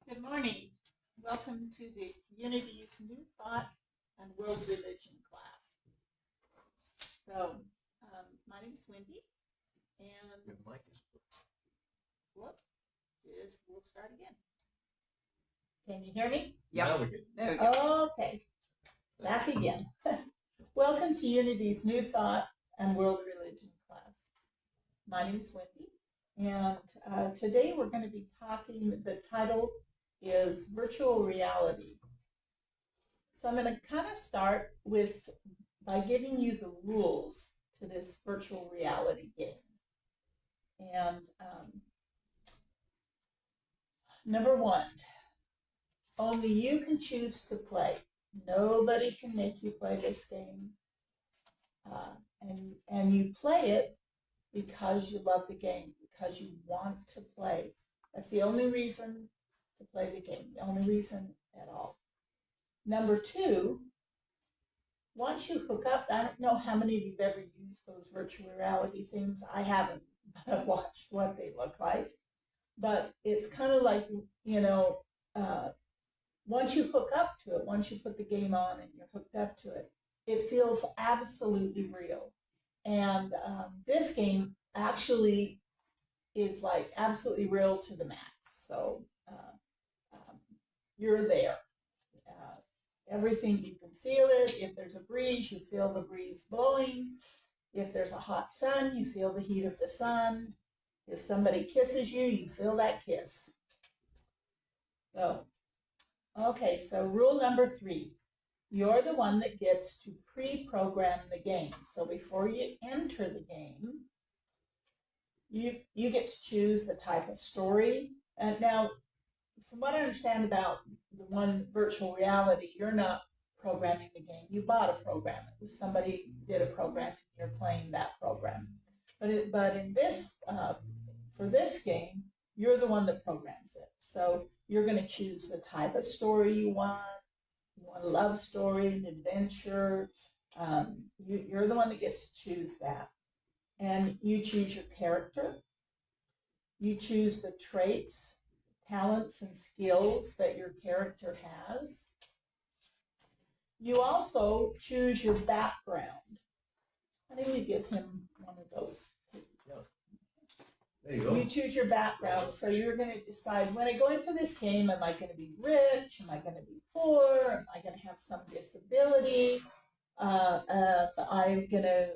Good morning. Welcome to the Unity's New Thought and World Religion class. So, my name is Wendy, and Your mic is. we'll start again. Can you hear me? Yeah. There we go. Okay, back again. Welcome to Unity's New Thought and World Religion class. My name is Wendy, and today we're going to be talking, the title is Virtual Reality. So I'm going to kind of start by giving you the rules to this virtual reality game. And number one, only you can choose to play. Nobody can make you play this game. And you play it because you love the game, because you want to play. That's the only reason to play the game, the only reason at all. Number two, once you hook up, I don't know how many of you've ever used those virtual reality things. I haven't, but I've watched what they look like. But it's kind of like, once you hook up to it, once you put the game on and you're hooked up to it, it feels absolutely real. And this game actually is like absolutely real to the max. So you're there. Everything, you can feel it. If there's a breeze, you feel the breeze blowing. If there's a hot sun, you feel the heat of the sun. If somebody kisses you, you feel that kiss. So, okay, so rule number 3, you're the one that gets to pre-program the game. So before you enter the game, you get to choose the type of story. And now, from what I understand about the one virtual reality, you're not programming the game. You bought a program. It was somebody did a program, and you're playing that program. But in this, for this game, you're the one that programs it. So you're going to choose the type of story you want. You want a love story, an adventure. You're the one that gets to choose that. And you choose your character. You choose the traits, talents, and skills that your character has. You also choose your background. I think we give him one of those. There you go. You choose your background, so you're going to decide, when I go into this game, am I going to be rich? Am I going to be poor? Am I going to have some disability? I'm going to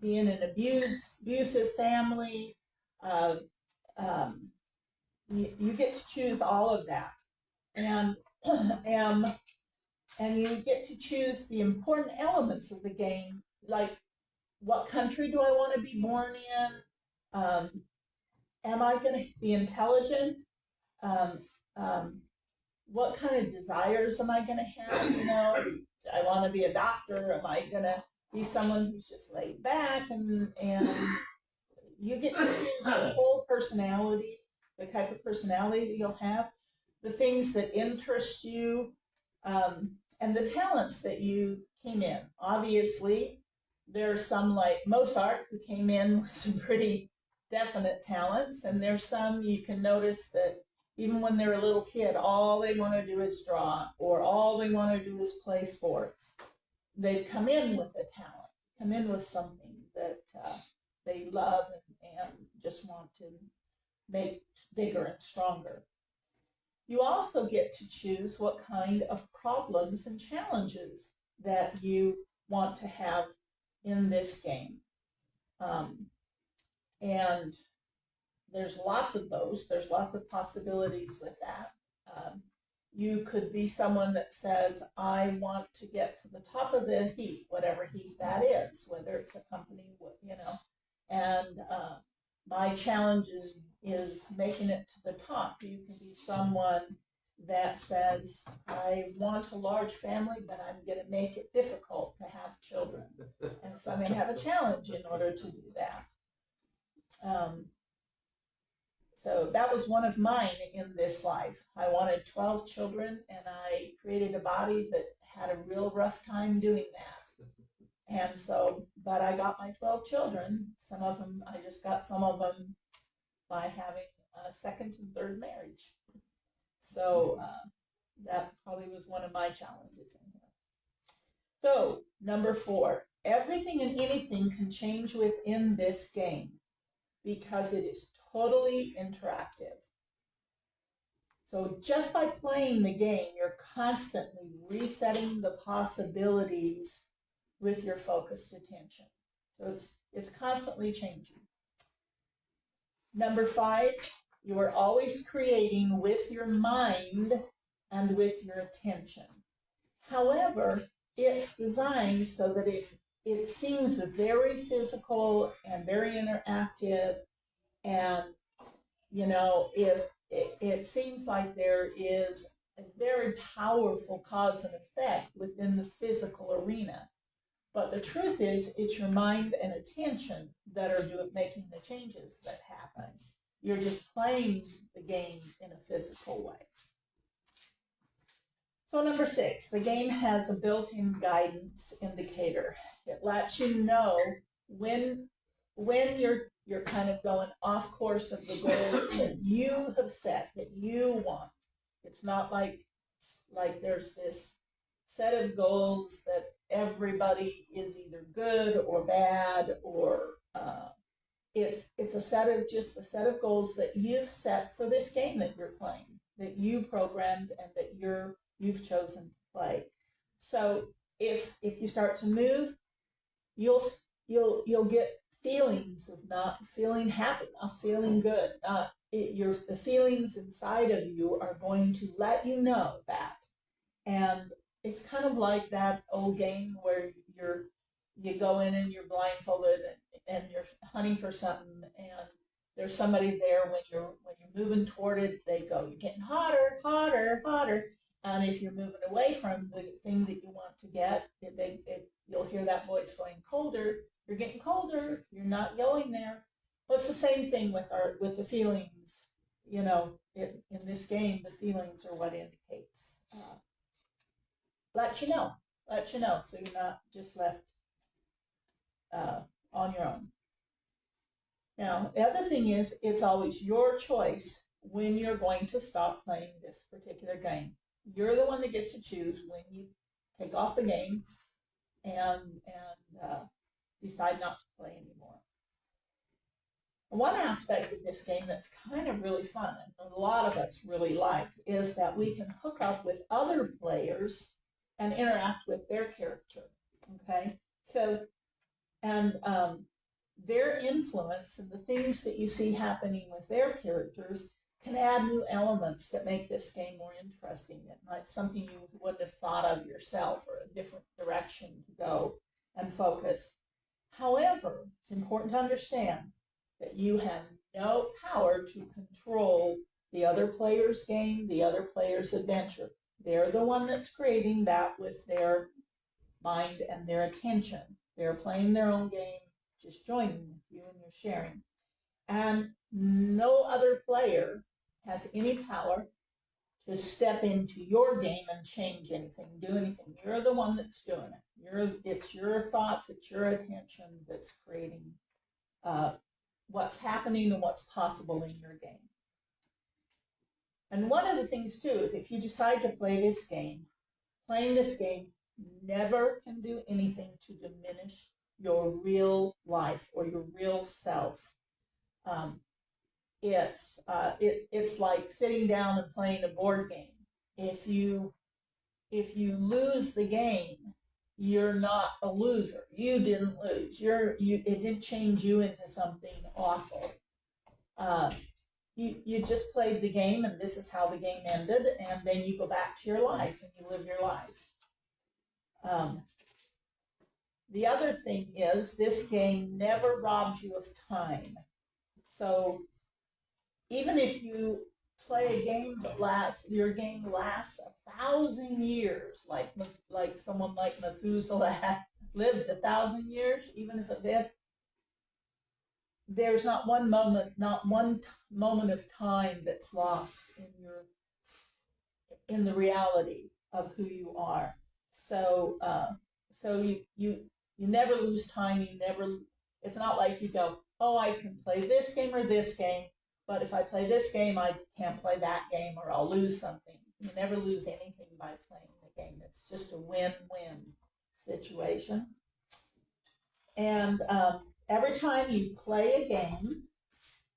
be in an abusive family. You get to choose all of that. And you get to choose the important elements of the game, like what country do I want to be born in? Am I going to be intelligent? What kind of desires am I going to have? I want to be a doctor. Am I going to be someone who's just laid back? And you get to choose your whole personality, the type of personality that you'll have, the things that interest you, and the talents that you came in. Obviously, there's some like Mozart who came in with some pretty definite talents, and there's some you can notice that even when they're a little kid, all they want to do is draw, or all they want to do is play sports. They've come in with a talent, come in with something that they love and just want to make bigger and stronger. You also get to choose what kind of problems and challenges that you want to have in this game. And there's lots of those. There's lots of possibilities with that. You could be someone that says, I want to get to the top of the heap, whatever heap that is, whether it's a company, and my challenge is making it to the top. You can be someone that says, I want a large family, but I'm going to make it difficult to have children. And so I'm going to have a challenge in order to do that. So that was one of mine in this life. I wanted 12 children, and I created a body that had a real rough time doing that. And so, but I got my 12 children. Some of them, I just got some of them by having a second and third marriage. So that probably was one of my challenges in here. So number 4, everything and anything can change within this game because it is totally interactive. So just by playing the game, you're constantly resetting the possibilities with your focused attention. So it's constantly changing. Number 5, you are always creating with your mind and with your attention. However, it's designed so that it seems very physical and very interactive, and if it seems like there is a very powerful cause and effect within the physical arena. But the truth is, it's your mind and attention that are making the changes that happen. You're just playing the game in a physical way. So number 6, the game has a built-in guidance indicator. It lets you know when you're kind of going off course of the goals that you have set, that you want. It's not like there's this set of goals that everybody is either good or bad, or it's a set of goals that you've set for this game that you're playing, that you programmed and that you've chosen to play. So if you start to move, you'll get feelings of not feeling happy, not feeling good. The feelings inside of you are going to let you know that. And it's kind of like that old game where you go in and you're blindfolded and you're hunting for something, and there's somebody there. When you're moving toward it, they go, you're getting hotter, hotter, hotter. And if you're moving away from the thing that you want to get, you'll hear that voice going, colder. You're getting colder. You're not going there. Well, it's the same thing with the feelings. In this game, the feelings are what indicates. Let you know, so you're not just left on your own. Now, the other thing is, it's always your choice when you're going to stop playing this particular game. You're the one that gets to choose when you take off the game and decide not to play anymore. One aspect of this game that's kind of really fun, and a lot of us really like, is that we can hook up with other players and interact with their character. Okay, so their influence and the things that you see happening with their characters can add new elements that make this game more interesting. It might be something you wouldn't have thought of yourself, or a different direction to go and focus. However, it's important to understand that you have no power to control the other player's game, the other player's adventure. They're the one that's creating that with their mind and their attention. They're playing their own game, just joining with you, and you're sharing. And no other player has any power to step into your game and change anything, do anything. You're the one that's doing it. It's your thoughts, it's your attention that's creating what's happening and what's possible in your game. And one of the things too is, if you decide to play this game, playing this game never can do anything to diminish your real life or your real self. It's like sitting down and playing a board game. If you lose the game, you're not a loser. You didn't lose. It didn't change you into something awful. You just played the game, and this is how the game ended, and then you go back to your life and you live your life. The other thing is, this game never robs you of time. So even if you play a game your game lasts 1,000 years, like someone like Methuselah lived 1,000 years, even if it did, there's not one moment of time that's lost in the reality of who you are. So you never lose time. It's not like you go, oh, I can play this game or this game, but if I play this game, I can't play that game, or I'll lose something. You never lose anything by playing the game. It's just a win-win situation. And every time you play a game,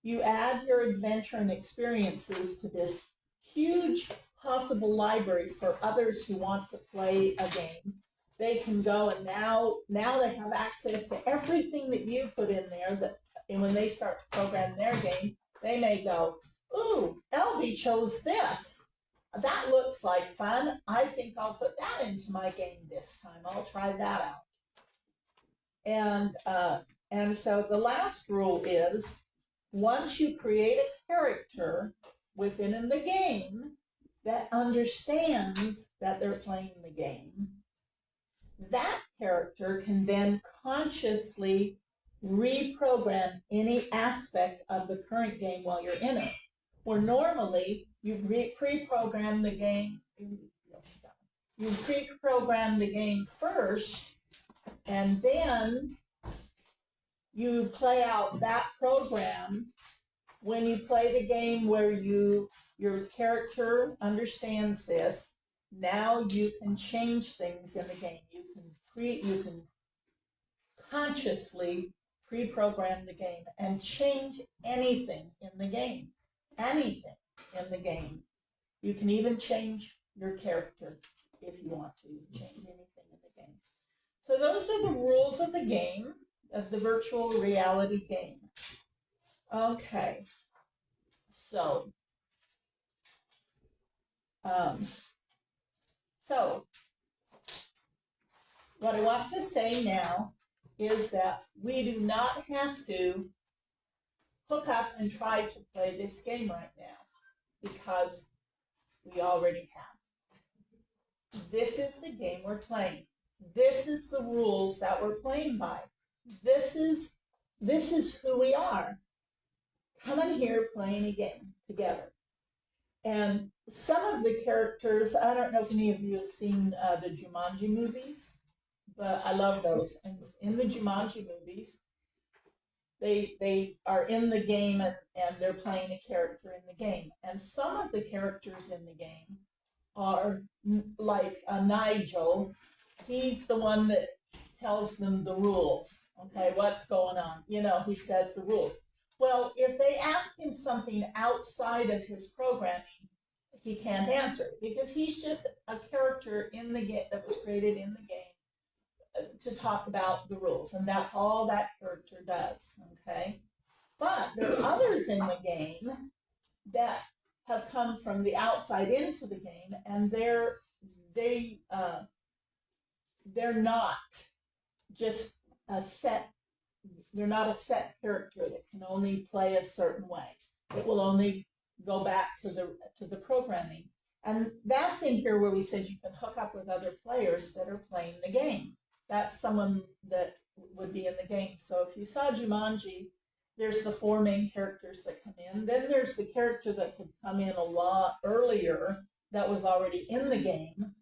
you add your adventure and experiences to this huge possible library for others who want to play a game. They can go, and now they have access to everything that you put in there. And when they start to program their game, they may go, ooh, Elby chose this. That looks like fun. I think I'll put that into my game this time. I'll try that out. And so the last rule is, once you create a character within the game that understands that they're playing the game, that character can then consciously reprogram any aspect of the current game while you're in it. Where normally you pre-program the game, first, and then you play out that program. When you play the game where your character understands this, now you can change things in the game. You can consciously pre-program the game and change anything in the game. Anything in the game. You can even change your character if you want to change anything in the game. So those are the rules of the game, of the virtual reality game. Okay. So what I want to say now is that we do not have to hook up and try to play this game right now, because we already have. This is the game we're playing. This is the rules that we're playing by. This is who we are. Coming here, playing a game together. And some of the characters, I don't know if any of you have seen the Jumanji movies, but I love those. And in the Jumanji movies, they are in the game and they're playing a character in the game. And some of the characters in the game are like Nigel. He's the one that tells them the rules. Okay, what's going on? He says the rules. Well, if they ask him something outside of his programming, he can't answer, because he's just a character in the game that was created in the game to talk about the rules, and that's all that character does. Okay, but there are others in the game that have come from the outside into the game, and they're not just a set. They're not a set character that can only play a certain way. It will only go back to the programming. And that's in here where we said you can hook up with other players that are playing the game. That's someone that would be in the game. So if you saw Jumanji, there's the 4 main characters that come in. Then there's the character that could come in a lot earlier that was already in the game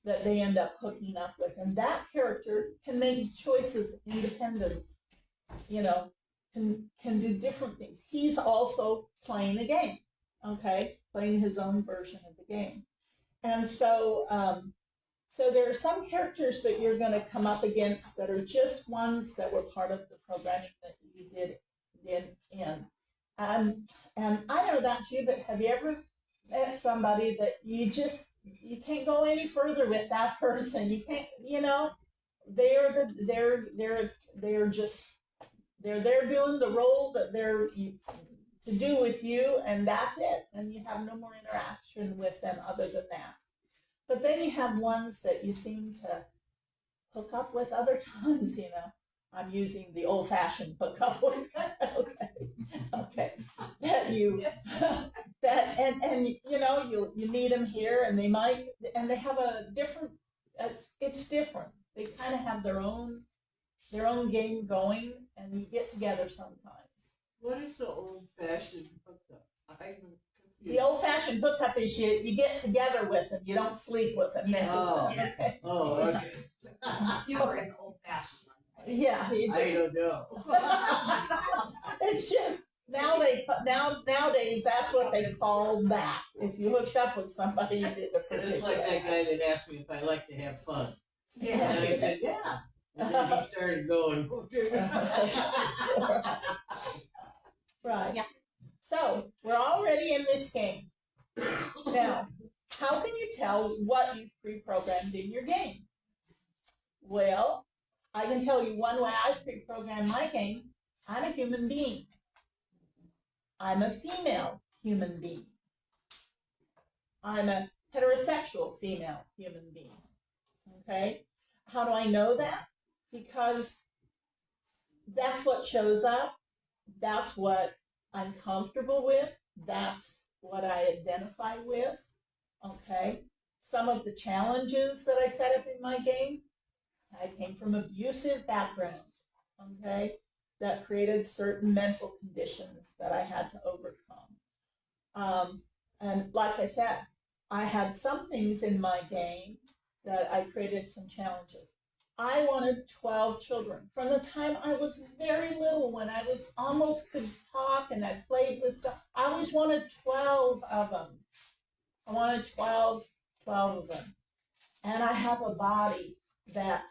that they end up hooking up with. And that character can make choices independent. Can do different things. He's also playing a game, okay? Playing his own version of the game. And so there are some characters that you're going to come up against that are just ones that were part of the programming that you did in. And I don't know about you, but have you ever met somebody that you can't go any further with that person? You can't, they're there doing the role that they're to do with you, and that's it. And you have no more interaction with them other than that. But then you have ones that you seem to hook up with other times, I'm using the old-fashioned hookup with. Okay. You meet them here, and they have a different. It's different. They kind of have their own game going, and you get together sometimes. What is the old-fashioned hookup? I'm confused. The old-fashioned hookup is you get together with them. You don't sleep with them necessarily. Yes. Okay? Oh, okay. You were in the old-fashioned one. Yeah. I don't know. It's just, Nowadays that's what they call that. If you hooked up with somebody you did a particular. It's like that guy that asked me if I like to have fun. And I Yeah. said, yeah. And then he started going, Right. Yeah. So we're already in this game. Now, how can you tell what you've pre-programmed in your game? Well, I can tell you one way I pre-programmed my game. I'm a human being. I'm a female human being. I'm a heterosexual female human being. Okay? How do I know that? Because that's what shows up. That's what I'm comfortable with. That's what I identify with. Okay? Some of the challenges that I set up in my game, I came from abusive background. Okay? That created certain mental conditions that I had to overcome. And like I said, I had some things in my game that I created some challenges. I wanted 12 children. From the time I was very little, when I was almost could talk and I played with them, I always wanted 12 of them. I wanted 12 of them. And I have a body that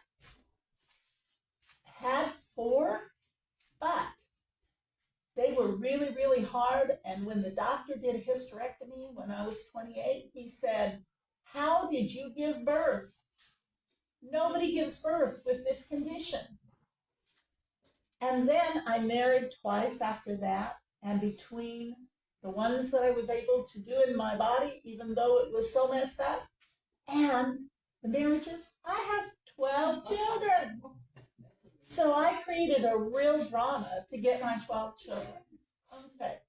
had 4, but they were really, really hard. And when the doctor did a hysterectomy when I was 28, he said, "How did you give birth? Nobody gives birth with this condition." And then I married twice after that. And between the ones that I was able to do in my body, even though it was so messed up, and the marriages, I have 12 children. So I created a real drama to get my 12 children. Okay.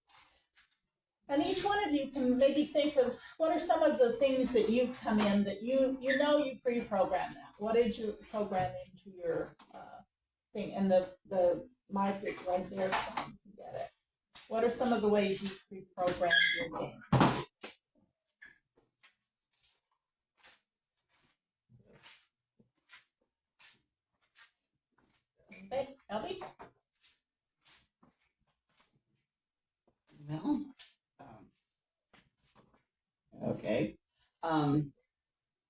And each one of you can maybe think of what are some of the things that you've come in that you pre-programmed that. What did you program into your thing? And the mic is right there, so you can get it. What are some of the ways you pre-programmed your game? Okay, Elby? Well, okay.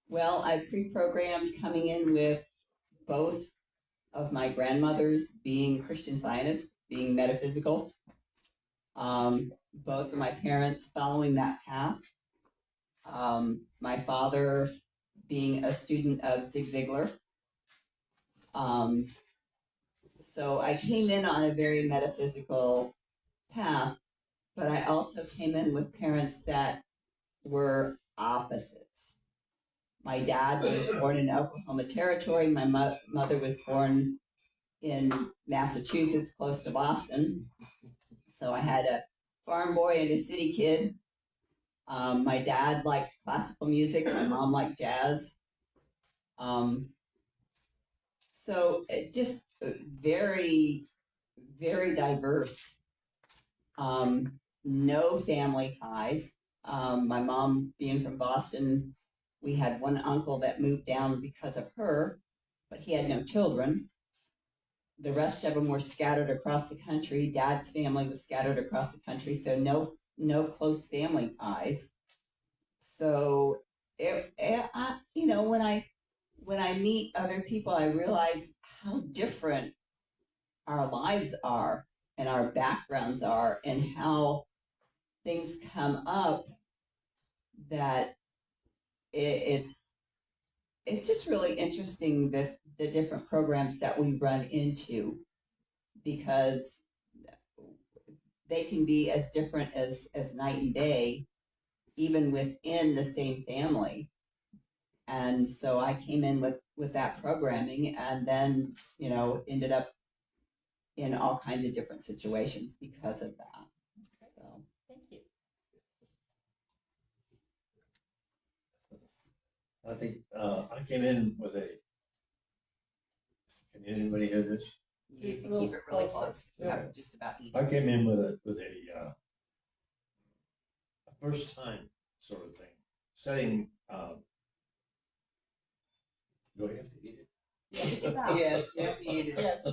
Well, I pre-programmed coming in with both of my grandmothers being Christian Zionists, being metaphysical. Both of my parents following that path. My father being a student of Zig Ziglar. So I came in on a very metaphysical path, but I also came in with parents that were opposites. My dad was born in Oklahoma Territory. My mother was born in Massachusetts, close to Boston. So I had a farm boy and a city kid. My dad liked classical music. My mom liked jazz. So it just very, very diverse. No family ties. My mom being from Boston, we had one uncle that moved down because of her, but he had no children. The rest of them were scattered across the country. Dad's family was scattered across the country, so no close family ties. So when I meet other people, I realize how different our lives are and our backgrounds are, and how things come up that it's just really interesting the different programs that we run into, because they can be as different as night and day, even within the same family. And so I came in with that programming, and then ended up in all kinds of different situations because of that. So. Thank you. I think I came in with a. Can anybody hear this? You can keep it really close. Yeah. Just about each. I came in with a first time sort of thing, setting. Do I have to eat it? yes, you have to eat it. Yes.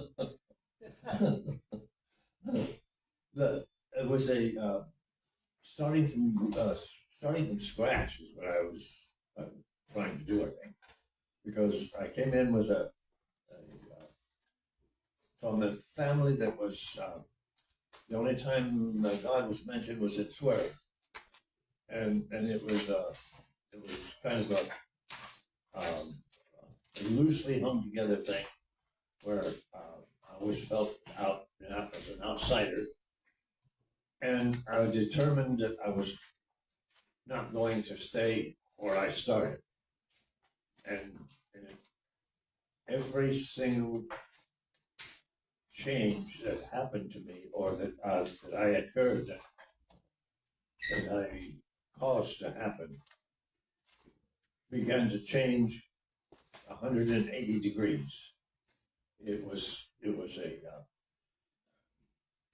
The it was starting from scratch is what I was trying to do, I think, because I came in with from a family that was the only time that God was mentioned was in swearing, and it was kind of a loosely hung together thing where I always felt out as an outsider, and I determined that I was not going to stay where I started, and every single change that happened to me or that I occurred that I caused to happen began to change 180 degrees. It was a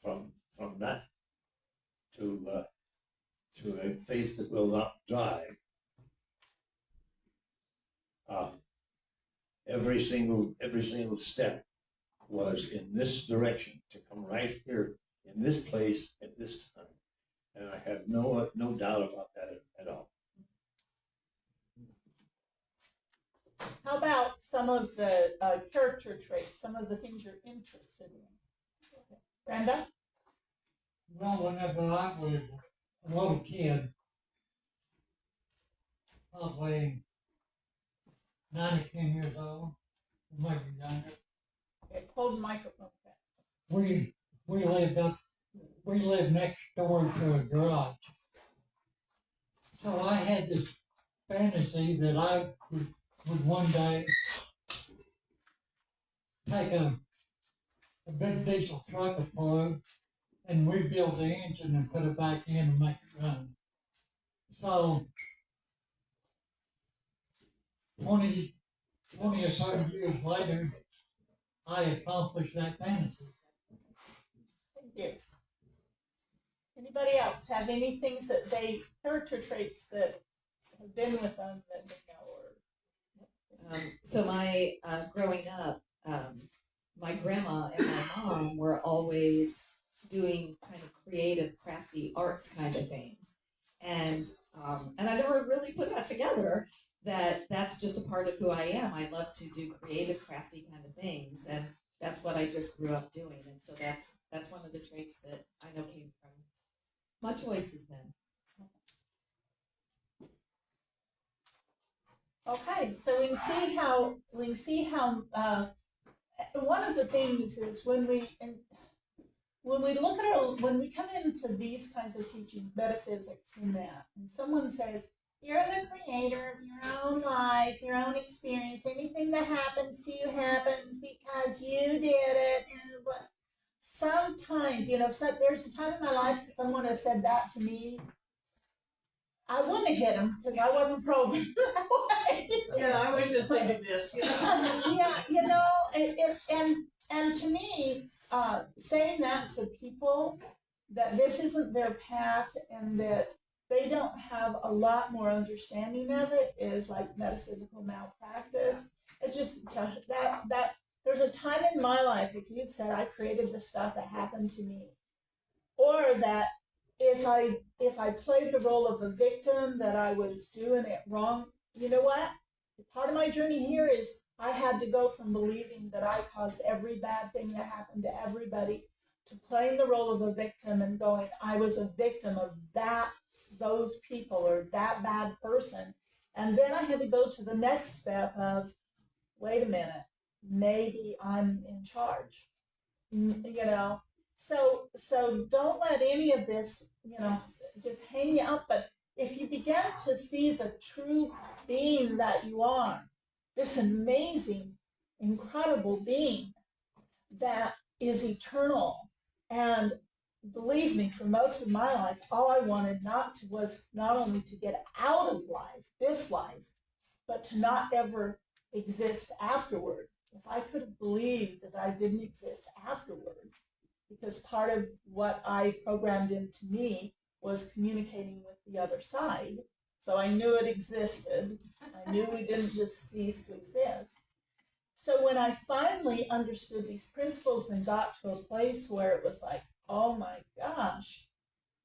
from that to a faith that will not die. Every single step was in this direction to come right here in this place at this time, and I have no doubt about that at all. How about some of the character traits, some of the things you're interested in? Brenda? Well, whenever I was a little kid, probably 9 or 10 years old, maybe younger, Okay, hold the microphone. we lived next door to a garage. So I had this fantasy that I would one day take a big diesel truck apart and rebuild the engine and put it back in and make it run. So 20 or 30 years later, I accomplished that fantasy. Thank you. Anybody else have any things that character traits that have been with them that they know? So my growing up, my grandma and my mom were always doing kind of creative, crafty arts kind of things, and I never really put that together. That's just a part of who I am. I love to do creative, crafty kind of things, and that's what I just grew up doing. And so that's one of the traits that I know came from my choices then. Okay, so we can see how one of the things is when we look at when we come into these kinds of teaching, metaphysics and that, and someone says, you're the creator of your own life, your own experience, anything that happens to you happens because you did it, and sometimes, there's a time in my life someone has said that to me. I wouldn't have hit him because I wasn't programmed that way. Yeah, I was just thinking this. Yeah, and to me, saying that to people that this isn't their path and that they don't have a lot more understanding of it is like metaphysical malpractice. It's just that there's a time in my life if you'd said I created the stuff that happened to me, or that if I played the role of a victim, that I was doing it wrong. You know what? Part of my journey here is I had to go from believing that I caused every bad thing that happened to everybody to playing the role of a victim and going, I was a victim of those people or that bad person. And then I had to go to the next step of, wait a minute, maybe I'm in charge, So don't let any of this, just hang you up. But if you begin to see the true being that you are, this amazing, incredible being that is eternal, and believe me, for most of my life, all I wanted was not only to get out of life, this life, but to not ever exist afterward. If I could have believed that I didn't exist afterward, because part of what I programmed into me was communicating with the other side. So I knew it existed. I knew we didn't just cease to exist. So when I finally understood these principles and got to a place where it was like, oh my gosh,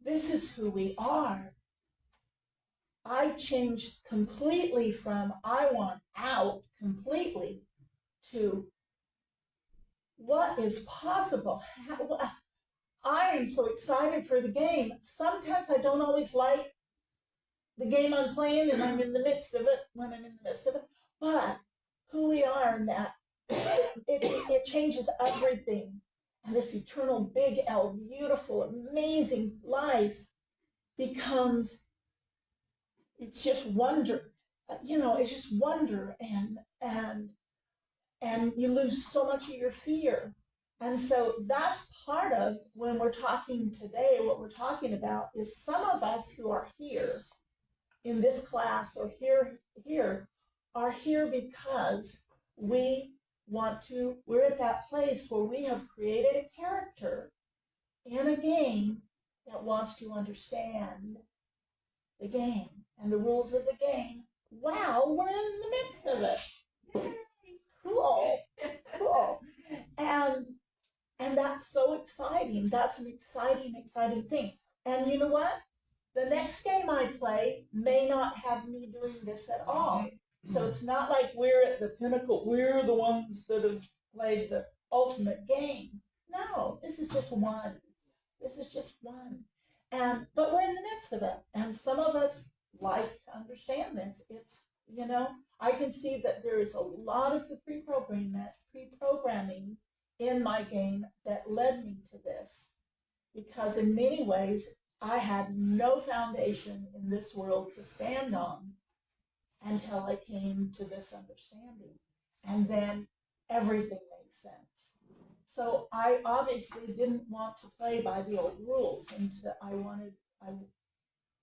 this is who we are. I changed completely from I want out completely to what is possible. I am so excited for the game. Sometimes I don't always like the game I'm playing and I'm in the midst of it when I'm in the midst of it, but who we are in that, it changes everything. And this eternal big L, beautiful, amazing life becomes, it's just wonder. It's just wonder, and you lose so much of your fear. And so that's part of when we're talking today, what we're talking about is some of us who are here in this class or here are here because we're at that place where we have created a character in a game that wants to understand the game and the rules of the game. Wow, we're in the midst of it. Yay, cool. And that's so exciting. That's an exciting thing. And you know what? The next game I play may not have me doing this at all. So it's not like we're at the pinnacle. We're the ones that have played the ultimate game. No, this is just one. But we're in the midst of it. And some of us like to understand this. I can see that there is a lot of the pre-programming in my game that led me to this. Because in many ways, I had no foundation in this world to stand on until I came to this understanding. And then everything made sense. So I obviously didn't want to play by the old rules, and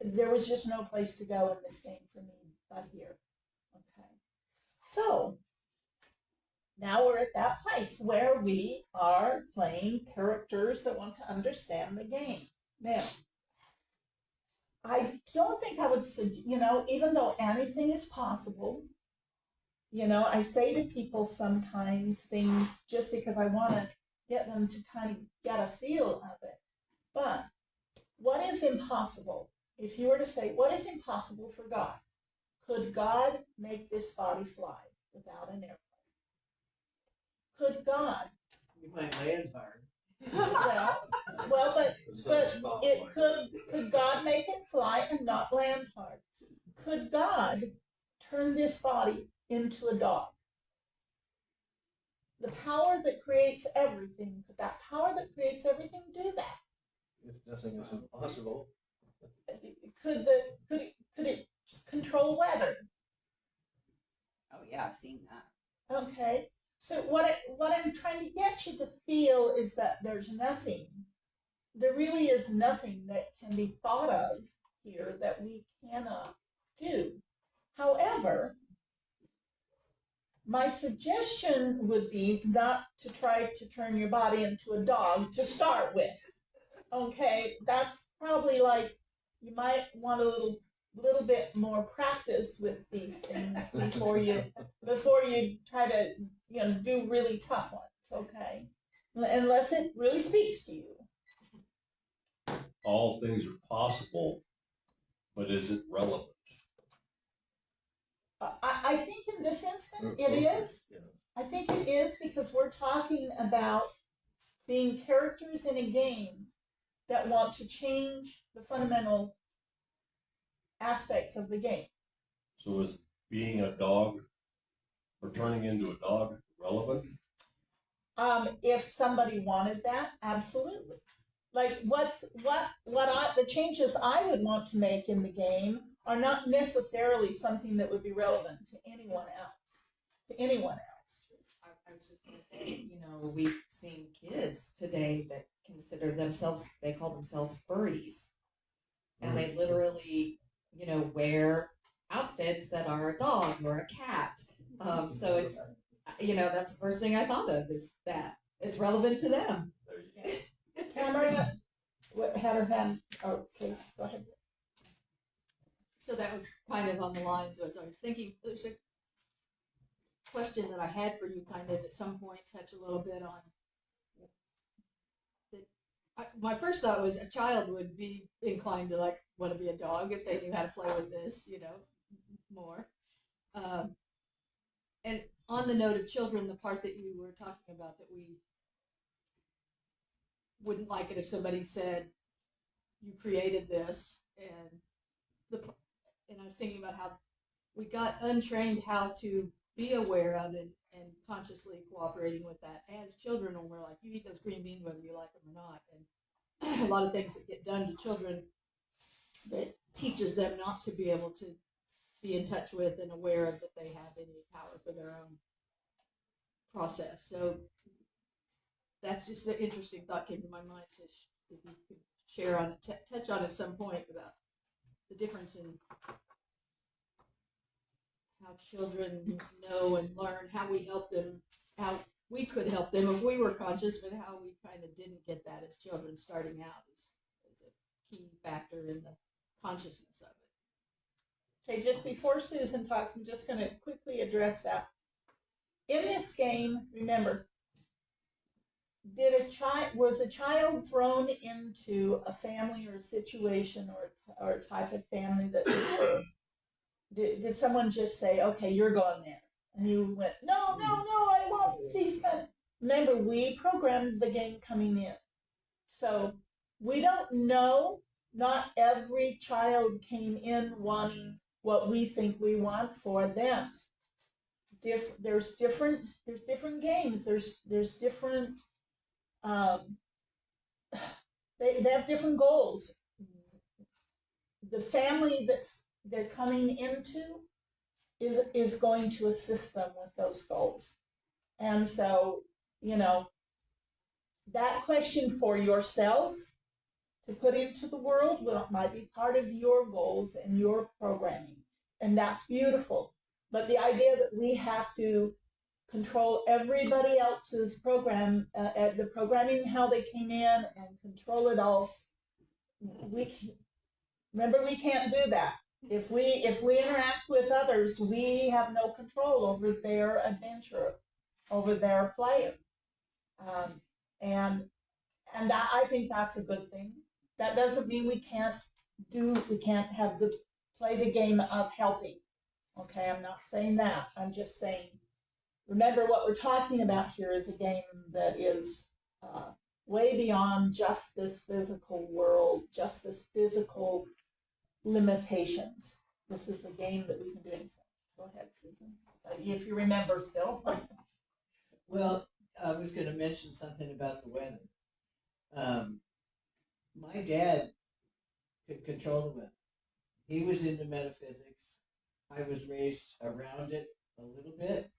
there was just no place to go in this game for me but here. Okay. So now we're at that place where we are playing characters that want to understand the game. Now, I don't think I would, even though anything is possible, I say to people sometimes things just because I want to get them to kind of get a feel of it. But what is impossible? If you were to say, what is impossible for God? Could God make this body fly without an airplane? Could God? You might land hard. but it could God make it fly and not land hard? Could God turn this body into a dog? The power that creates everything, could that power that creates everything do that? If nothing is impossible. Could it control weather? Oh yeah, I've seen that. Okay. So what I'm trying to get you to feel is that there really is nothing that can be thought of here that we cannot do. However, my suggestion would be not to try to turn your body into a dog to start with. Okay, that's probably like you might want a little bit more practice with these things before you try to do really tough ones. Okay, unless it really speaks to you. All things are possible, but is it relevant? I think in this instance it is. Yeah. I think it is because we're talking about being characters in a game that want to change the fundamental aspects of the game. So is being a dog or turning into a dog relevant? If somebody wanted that, absolutely. Like the changes I would want to make in the game are not necessarily something that would be relevant to anyone else. I was just going to say, we've seen kids today that they call themselves furries. And they literally, wear outfits that are a dog or a cat. So it's, that's the first thing I thought of is that it's relevant to them. There you go. Tamara had her hand. Oh, okay, go ahead. So that was kind of on the lines as I was thinking. There's a question that I had for you kind of at some point touch a little bit on that my first thought was a child would be inclined to like want to be a dog if they knew how to play with this, more. And on the note of children, the part that you were talking about that we wouldn't like it if somebody said you created this, and I was thinking about how we got untrained how to be aware of it and consciously cooperating with that as children when we're like, you eat those green beans whether you like them or not. And a lot of things that get done to children that teaches them not to be able to be in touch with and aware of that they have any power for their own process. So that's just an interesting thought came to my mind to if you could share on touch on at some point about the difference in how children know and learn, how we help them, how we could help them if we were conscious, but how we kind of didn't get that as children starting out as a key factor in the consciousness of it. Okay, just before Susan talks, I'm just going to quickly address that. In this game, remember, was a child thrown into a family or a situation or a type of family that did someone just say, okay, you're going there? And you went, no, I want these kind of. Remember, we programmed the game coming in. So we don't know, not every child came in wanting what we think we want for them. There's different games. There's different, they have different goals. The family they're coming into is going to assist them with those goals. And so, that question for yourself to put into the world might be part of your goals and your programming. And that's beautiful. But the idea that we have to control everybody else's program, the programming, how they came in, and control it all, we can't do that. If we interact with others, we have no control over their adventure, over their play, and I think that's a good thing. That doesn't mean we can't have play the game of helping. Okay, I'm not saying that. I'm just saying, remember what we're talking about here is a game that is way beyond just this physical world, just this physical limitations. This is a game that we can do anything. Go ahead, Susan. If you remember still. Well, I was going to mention something about the weather. My dad could control the weather. He was into metaphysics. I was raised around it a little bit.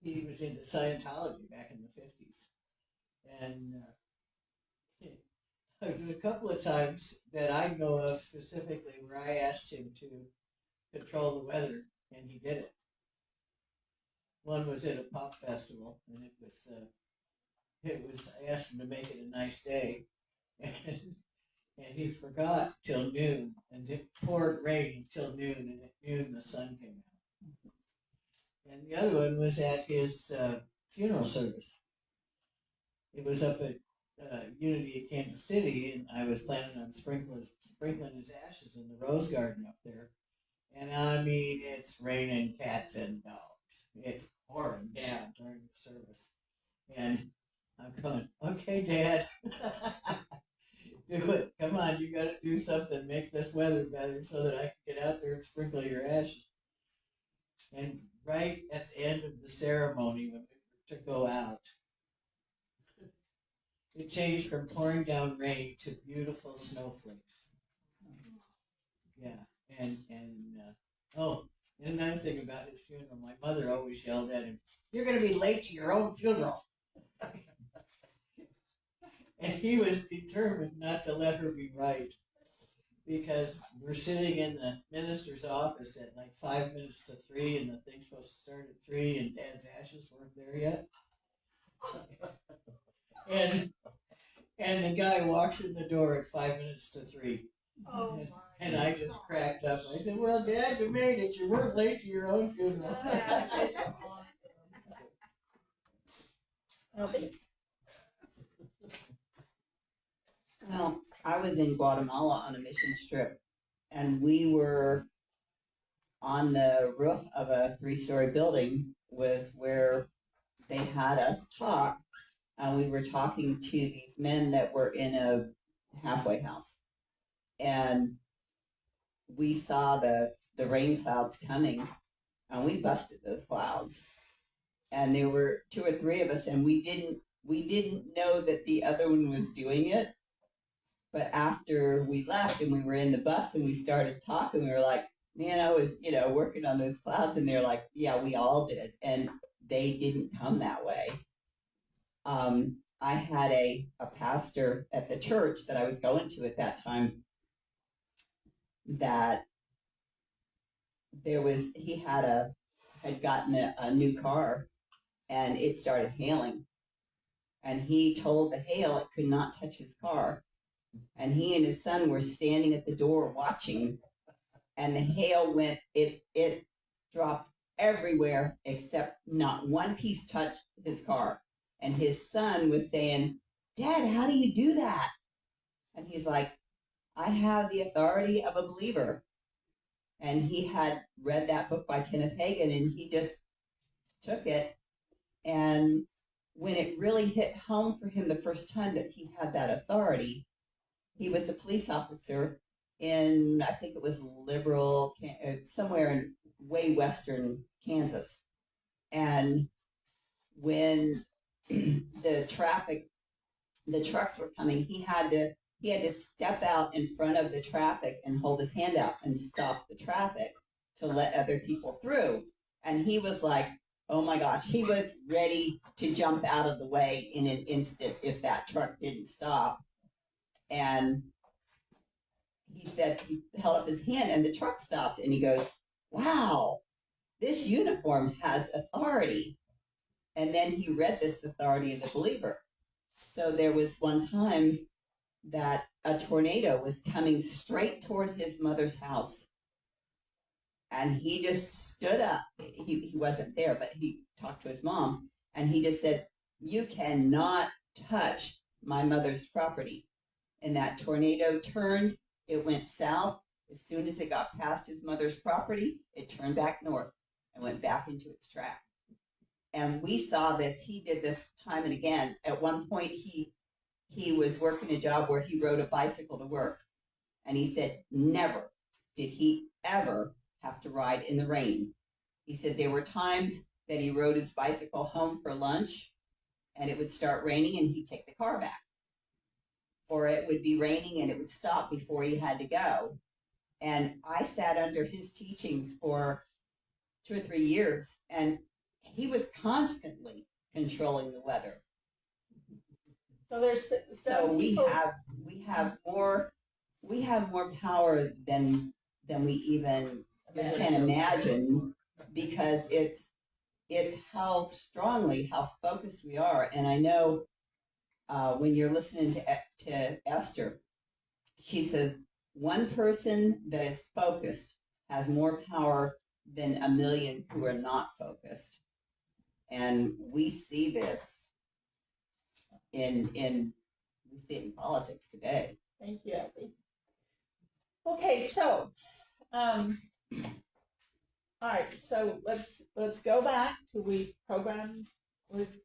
He was into Scientology back in the 50s. And there's a couple of times that I know of specifically where I asked him to control the weather, and he did it. One was at a pop festival, and it was I asked him to make it a nice day, and he forgot till noon, and it poured rain till noon, and at noon the sun came out. And the other one was at his funeral service. It was up at Unity of Kansas City, and I was planning on sprinkling his ashes in the rose garden up there. And I mean, it's raining cats and dogs. It's pouring down during the service. And I'm going, okay, Dad, do it. Come on, you got to do something. Make this weather better so that I can get out there and sprinkle your ashes. And right at the end of the ceremony, when we were to go out, it changed from pouring down rain to beautiful snowflakes. Yeah, and another thing about his funeral, my mother always yelled at him, "You're going to be late to your own funeral." And he was determined not to let her be right, because we're sitting in the minister's office at like 5 minutes to 3, and the thing's supposed to start at 3, and Dad's ashes weren't there yet. And the guy walks in the door at 5 minutes to 3. Oh my. And I just cracked up. I said, "Well, Dad, you made it. You weren't late to your own funeral." Okay. Well, I was in Guatemala on a mission trip, and we were on the roof of a 3-story building was where they had us talk, and we were talking to these men that were in a halfway house, and we saw the rain clouds coming, and we busted those clouds, and there were 2 or 3 of us, and we didn't know that the other one was doing it. But after we left and we were in the bus and we started talking, we were like, man, I was, working on those clouds. And they're like, yeah, we all did. And they didn't come that way. I had a pastor at the church that I was going to at that time that he had gotten a new car and it started hailing. And he told the hail it could not touch his car. And he and his son were standing at the door watching, and the hail it dropped everywhere except not one piece touched his car. And his son was saying, Dad, how do you do that? And he's like, I have the authority of a believer. And he had read that book by Kenneth Hagin, and he just took it. And when it really hit home for him the first time that he had that authority, he was a police officer in, I think it was Liberal, somewhere in way western Kansas. And when the trucks were coming, he had to step out in front of the traffic and hold his hand out and stop the traffic to let other people through. And he was like, oh my gosh, he was ready to jump out of the way in an instant if that truck didn't stop. And he said, he held up his hand and the truck stopped, and he goes, wow, this uniform has authority. And then he read this authority of the believer. So there was one time that a tornado was coming straight toward his mother's house. And he just stood up. He wasn't there, but he talked to his mom. And he just said, you cannot touch my mother's property. And that tornado turned. It went south. As soon as it got past his mother's property, it turned back north and went back into its track. And we saw this. He did this time and again. At one point, he was working a job where he rode a bicycle to work. And he said, never did he ever have to ride in the rain. He said there were times that he rode his bicycle home for lunch, and it would start raining and he'd take the car back. Or it would be raining and it would stop before he had to go. And I sat under his teachings for 2 or 3 years, and he was constantly controlling the weather. So there's So we people, have more power than we even can imagine, because it's how strongly, how focused we are. And I know when you're listening to Esther, she says one person that is focused has more power than a million who are not focused. And we see this in politics today. Thank you, Abby. Okay, so all right, so let's go back to we've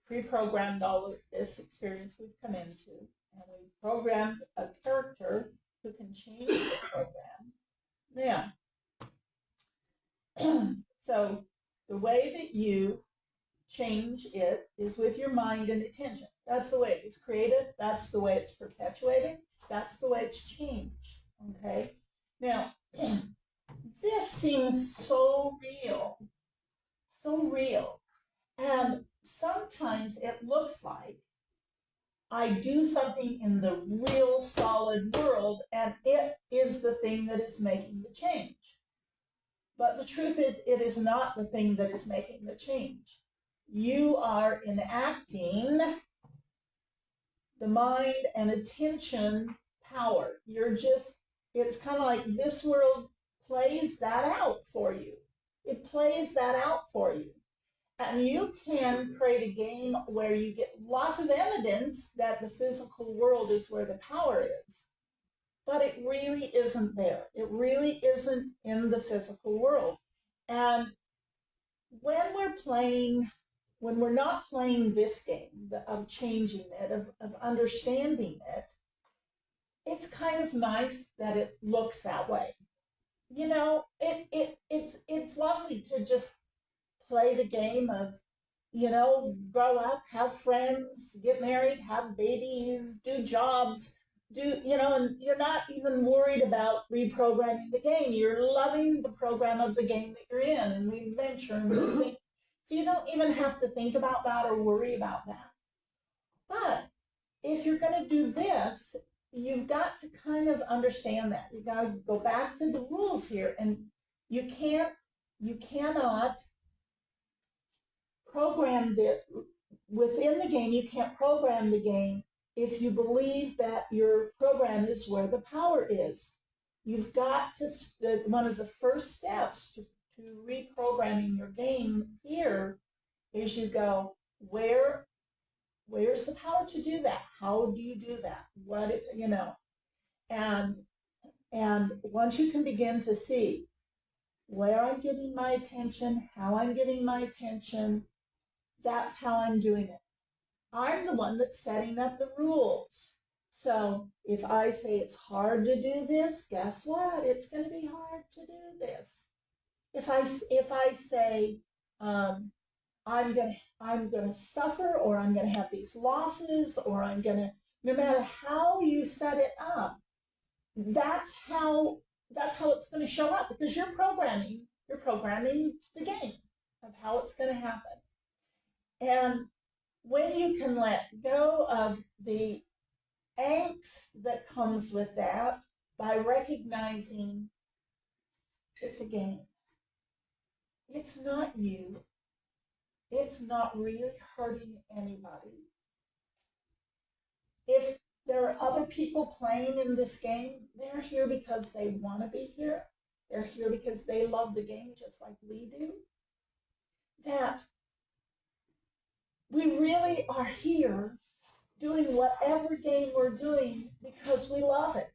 pre-programmed all of this experience we've come into, and we programmed a character who can change the program. Now, so the way that you change it is with your mind and attention. That's the way it was created. That's the way it's perpetuated. That's the way it's changed. Okay. Now, this seems so real, and sometimes it looks like I do something in the real solid world, and it is the thing that is making the change. But the truth is, it is not the thing that is making the change. You are enacting the mind and attention power. It's kind of like this world plays that out for you. It plays that out for you. And you can create a game where you get lots of evidence that the physical world is where the power is. But it really isn't there. It really isn't in the physical world. And when we're not playing this game of changing it, of understanding it, it's kind of nice that it looks that way. You know, it's lovely to just play the game of, you know, grow up, have friends, get married, have babies, do jobs, you know, and you're not even worried about reprogramming the game. You're loving the program of the game that you're in and the adventure and the thing. So you don't even have to think about that or worry about that. But if you're going to do this, you've got to kind of understand that. You've got to go back to the rules here, and you cannot program within the game. You can't program the game if you believe that your program is where the power is. You've got to, one of the first steps to reprogramming your game here is you go, where's the power to do that? How do you do that? You know, and once you can begin to see where I'm getting my attention, how I'm getting my attention, that's how I'm doing it. I'm the one that's setting up the rules. So if I say it's hard to do this, guess what? It's going to be hard to do this. If I say I'm gonna suffer, or I'm gonna have these losses, or no matter how you set it up, that's how it's gonna show up, because you're programming the game of how it's gonna happen. And when you can let go of the angst that comes with that by recognizing it's a game, it's not you, it's not really hurting anybody. If there are other people playing in this game, they're here because they want to be here. They're here because they love the game just like we do. That we really are here doing whatever game we're doing because we love it.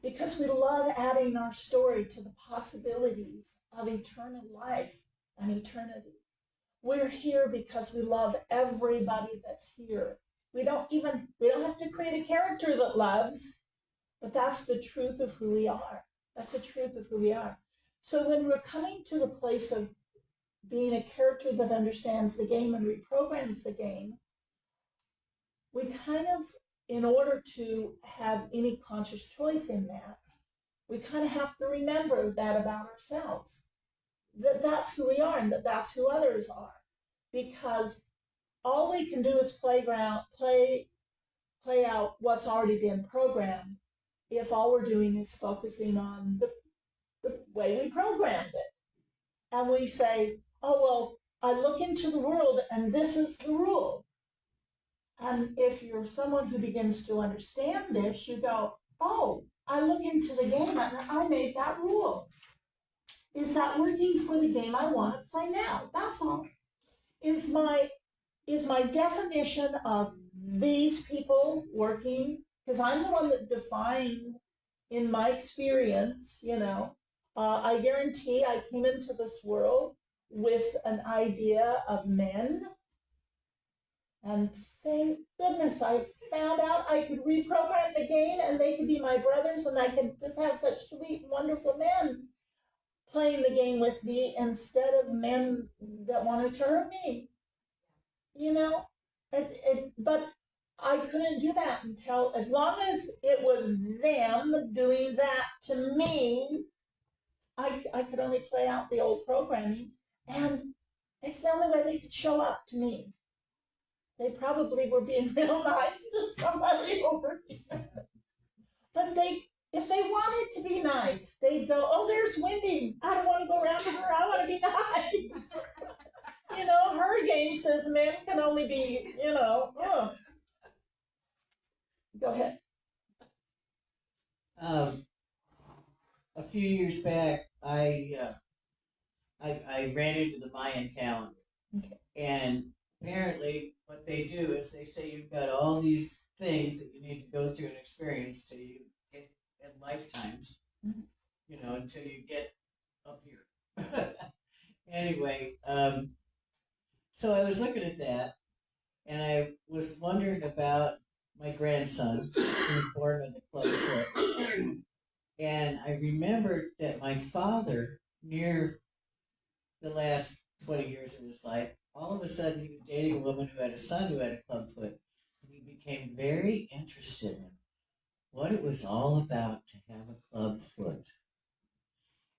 Because we love adding our story to the possibilities of eternal life and eternity. We're here because we love everybody that's here. We don't have to create a character that loves, but that's the truth of who we are. That's the truth of who we are. So when we're coming to the place of being a character that understands the game and reprograms the game, we kind of, in order to have any conscious choice in that, we kind of have to remember that about ourselves, that that's who we are and that that's who others are. Because all we can do is play out what's already been programmed if all we're doing is focusing on the way we programmed it. And we say, oh, well, I look into the world and this is the rule. And if you're someone who begins to understand this, you go, oh, I look into the game and I made that rule. Is that working for the game I want to play now? That's all. Is my definition of these people working? Because I'm the one that defined, in my experience, you know, I guarantee I came into this world with an idea of men. And thank goodness I found out I could reprogram the game and they could be my brothers and I could just have such sweet, wonderful men playing the game with me instead of men that wanted to hurt me. You know, but I couldn't do that until, as long as it was them doing that to me, I could only play out the old programming, and it's the only way they could show up to me. They probably were being real nice to somebody over here. But if they wanted to be nice, they'd go, oh, there's Wendy. I don't want to go around to her. I want to be nice. You know, her game says men can only be, you know, Go ahead. A few years back, I ran into the Mayan calendar, Okay. And apparently what they do is they say you've got all these things that you need to go through and experience till you get in lifetimes, Mhm. you know, until you get up here. Anyway, so I was looking at that and I was wondering about my grandson who was born with a club foot. And I remembered that my father, near the last 20 years of his life, all of a sudden he was dating a woman who had a son who had a club foot. And he became very interested in what it was all about to have a club foot.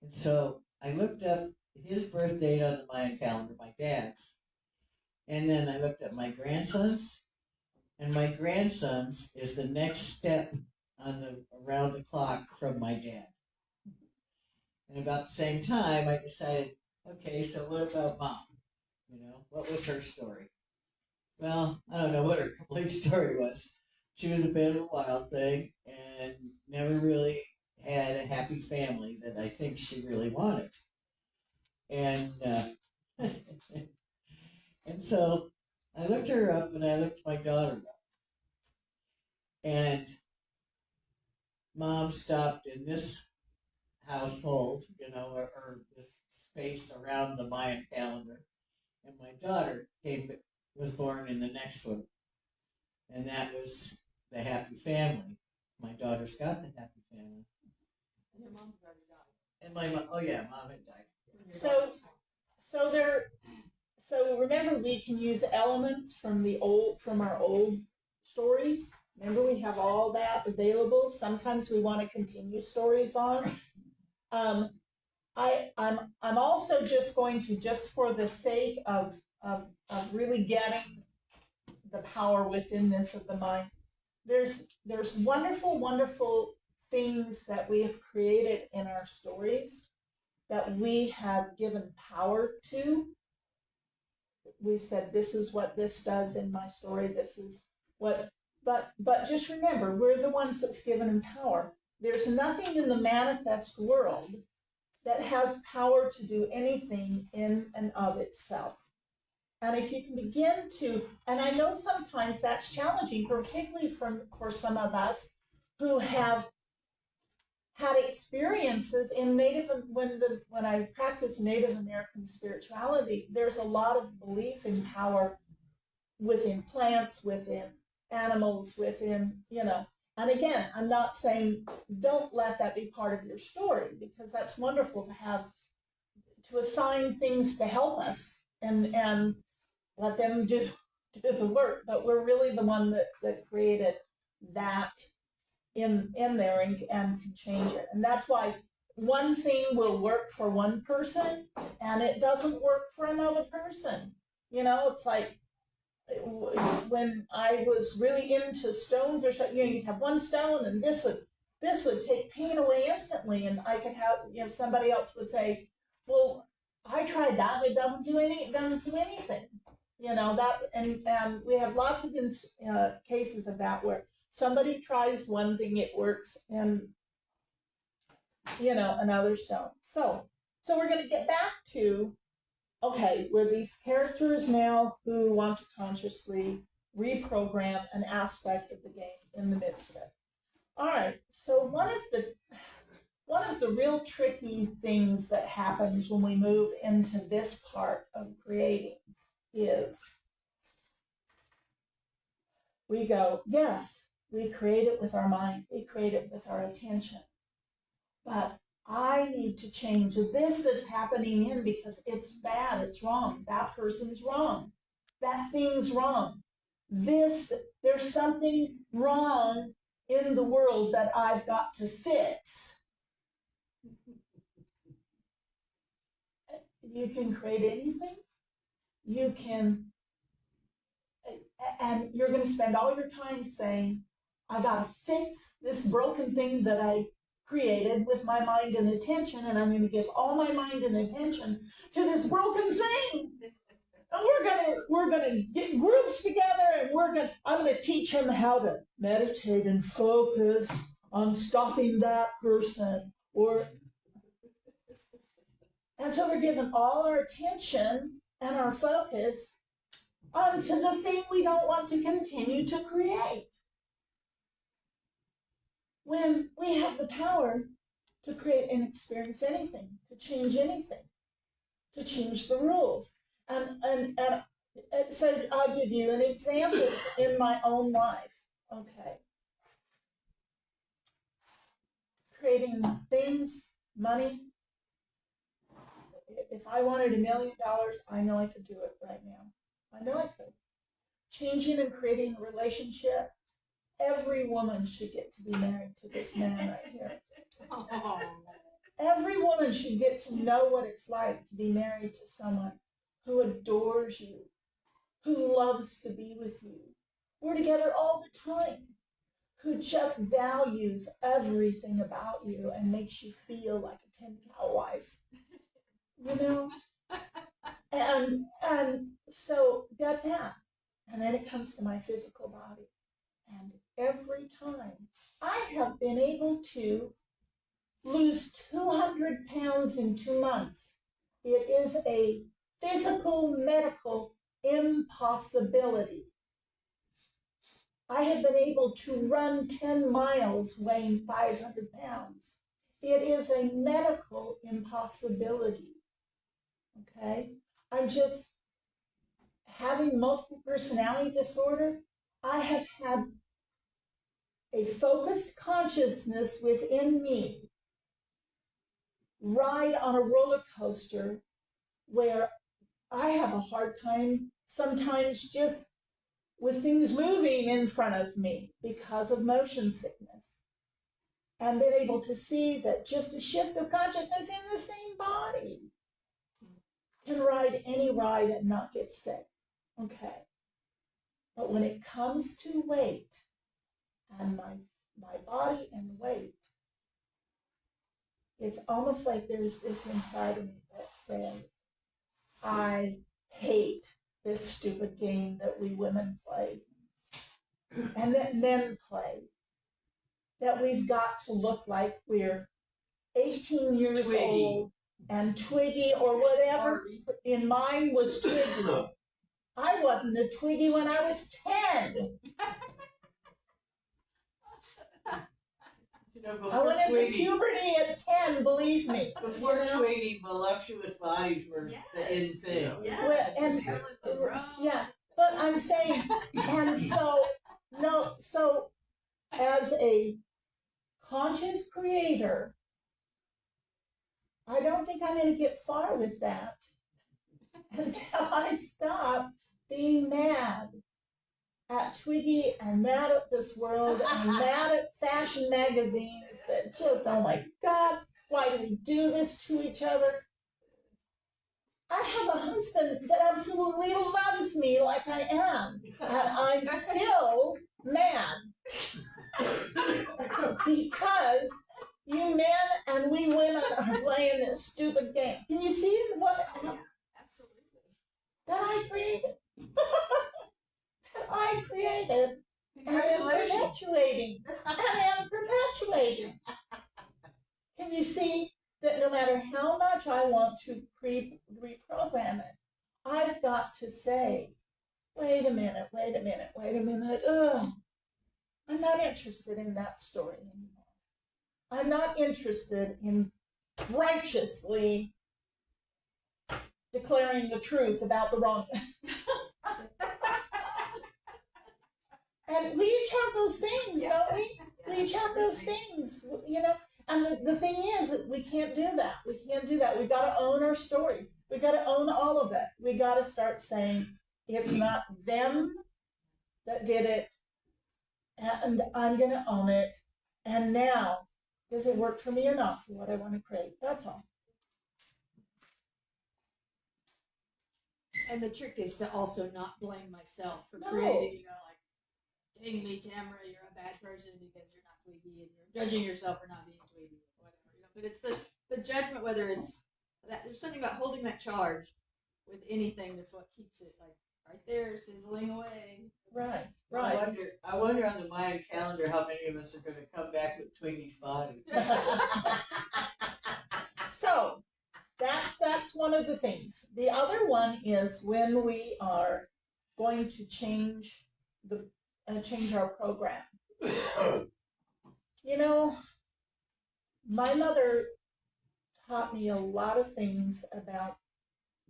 And so I looked up his birth date on the Mayan calendar, my dad's, and then I looked at my grandson's, and my grandson's is the next step on the around the clock from my dad. And about the same time, I decided, okay, so what about mom? You know, what was her story? Well, I don't know what her complete story was. She was a bit of a wild thing and never really had a happy family that I think she really wanted. And and so I looked her up and I looked my daughter up. And mom stopped in this household, you know, or this space around the Mayan calendar. And my daughter was born in the next one. And that was the happy family. My daughter's got the happy family. And your mom's already died. And my mom, oh yeah, mom had died. So, so remember we can use elements from our old stories. Remember we have all that available. Sometimes we want to continue stories on. I'm also just going to, just for the sake of really getting the power within this of the mind. There's wonderful, wonderful things that we have created in our stories that we have given power to. We've said, this is what this does in my story, this is what, but just remember, we're the ones that's given them power. There's nothing in the manifest world that has power to do anything in and of itself. And if you can begin to, and I know sometimes that's challenging, particularly for some of us who have had experiences in when I practice Native American spirituality, there's a lot of belief in power within plants, within animals, within, you know. And again, I'm not saying don't let that be part of your story, because that's wonderful to have, to assign things to help us and let them do the work. But we're really the one that created that in there and can change it. And that's why one thing will work for one person and it doesn't work for another person. You know, it's like when I was really into stones or something, you know, you'd have one stone and this would take pain away instantly. And I could have, you know, somebody else would say, well, I tried that, it doesn't do anything. You know, that, and we have lots of cases of that where somebody tries one thing, it works, and, you know, another's don't. So we're going to get back to, okay, we're these characters now who want to consciously reprogram an aspect of the game in the midst of it. All right, so one of the real tricky things that happens when we move into this part of creating is we go, yes, we create it with our mind, we create it with our attention, but I need to change this that's happening in because it's bad, it's wrong, that person's wrong, that thing's wrong. There's something wrong in the world that I've got to fix. You can create anything. You can, and you're going to spend all your time saying, I got to fix this broken thing that I created with my mind and attention, and I'm going to give all my mind and attention to this broken thing. And we're gonna get groups together, and I'm gonna teach them how to meditate and focus on stopping that person, and so we're giving all our attention and our focus onto the thing we don't want to continue to create. When we have the power to create and experience anything, to change anything, to change the rules. And so I'll give you an example in my own life. Okay. Creating things, money. If I wanted $1 million, I know I could do it right now. I know I could. Changing and creating a relationship. Every woman should get to be married to this man right here. Every woman should get to know what it's like to be married to someone who adores you, who loves to be with you. We're together all the time, who just values everything about you and makes you feel like a 10-cow wife. You know? And so got that. And then it comes to my physical body. And every time I have been able to lose 200 pounds in 2 months. It is a physical, medical impossibility. I have been able to run 10 miles weighing 500 pounds. It is a medical impossibility. Okay? I'm just having multiple personality disorder. I have had a focused consciousness within me ride on a roller coaster where I have a hard time sometimes just with things moving in front of me because of motion sickness. And been able to see that just a shift of consciousness in the same body can ride any ride and not get sick. Okay. But when it comes to weight and my body and weight, it's almost like there's this inside of me that says, I hate this stupid game that we women play and that men play, that we've got to look like we're 18 years Twiggy. old and Twiggy or whatever. In mine was Twiggy. I wasn't a Twiggy when I was 10. You know, I before went into Twiggy, puberty at 10, believe me. before You know? Twiggy, voluptuous bodies were the in thing. Well, and yeah, but I'm saying, and so, no, so as a conscious creator, I don't think I'm going to get far with that until I stop being mad at Twiggy and mad at this world and mad at fashion magazines that just, oh my God, why do we do this to each other? I have a husband that absolutely loves me like I am, and I'm still mad because you men and we women are playing this stupid game. Can you see what Absolutely. that I created? That I created and am perpetuating. And am perpetuating. Can you see that no matter how much I want to reprogram it, I've got to say, wait a minute. Ugh, I'm not interested in that story anymore. I'm not interested in righteously declaring the truth about the wrong. And we each have those things, don't we? We each have those things, you know. And the thing is that we can't do that. We can't do that. We've got to own our story. We've got to own all of it. We got to start saying it's not them that did it, and I'm going to own it. And now, does it work for me or not for what I want to create? That's all. And the trick is to also not blame myself for No. creating, like, dang me, Tamara, you're a bad person because you're not Twiggy and you're judging yourself for not being Twiggy or whatever. But it's the judgment, whether it's that there's something about holding that charge with anything that's what keeps it like right there, sizzling away. Right. I wonder on the Mayan calendar how many of us are going to come back with Twiggy's body. So, that's one of the things. The other one is when we are going to change our program. You know, my mother taught me a lot of things about